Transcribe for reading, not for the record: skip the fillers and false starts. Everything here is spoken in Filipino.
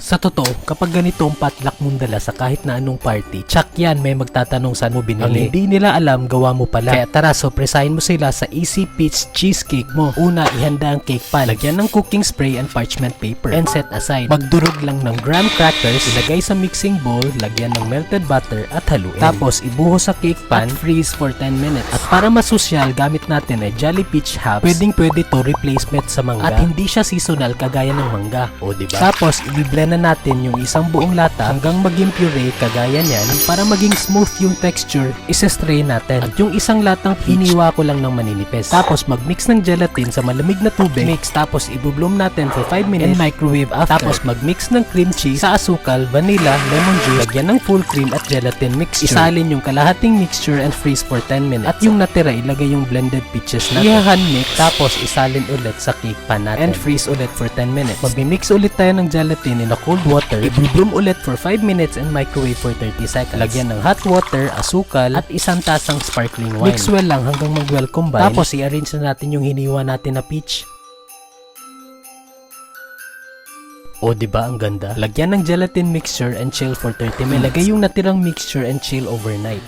Sa totoo, kapag ganito ang potluck mong dala sa kahit na anong party, tsak yan may magtatanong saan mo binili. Ang hindi nila alam, gawa mo pala. Kaya tara, sorpresahin mo sila sa Easy Peach Cheesecake mo. Una, ihanda ang cake pan. Lagyan ng cooking spray and parchment paper. And set aside. Magdurog lang ng graham crackers, ilagay sa mixing bowl, lagyan ng melted butter at haluin. Tapos, ibuhos sa cake pan at freeze for 10 minutes. At para masosyal, gamit natin ay Jolly Peach Halves. Pwede to replacement sa mangga. At hindi siya seasonal kagaya ng mangga. O diba? Tapos, i-blend na natin yung isang buong lata hanggang maging puree kagaya niyan. Para maging smooth yung texture, isa-strain natin. At yung isang latang hiniwa ko lang ng maninipis. Tapos mag-mix ng gelatin sa malamig na tubig. Mix, tapos i-bloom natin for 5 minutes and microwave after. Tapos mag-mix ng cream cheese sa asukal, vanilla, lemon juice, lagyan ng full cream at gelatin mixture. Isalin yung kalahating mixture and freeze for 10 minutes. At yung natira, ilagay yung blended peaches natin. I-hand mix, tapos isalin ulit sa cake pan natin and freeze ulit for 10 minutes. Mag-mix ulit tayo ng gelatin in a cold water, i-bloom ulit for 5 minutes and microwave for 30 seconds. Lagyan ng hot water, asukal, at isang tasang sparkling wine. Mix well lang hanggang mag-well combine. Tapos i-arrange na natin yung hiniwa natin na peach. O diba ang ganda? Lagyan ng gelatin mixture and chill for 30 minutes. Ilagay yung natirang mixture and chill overnight.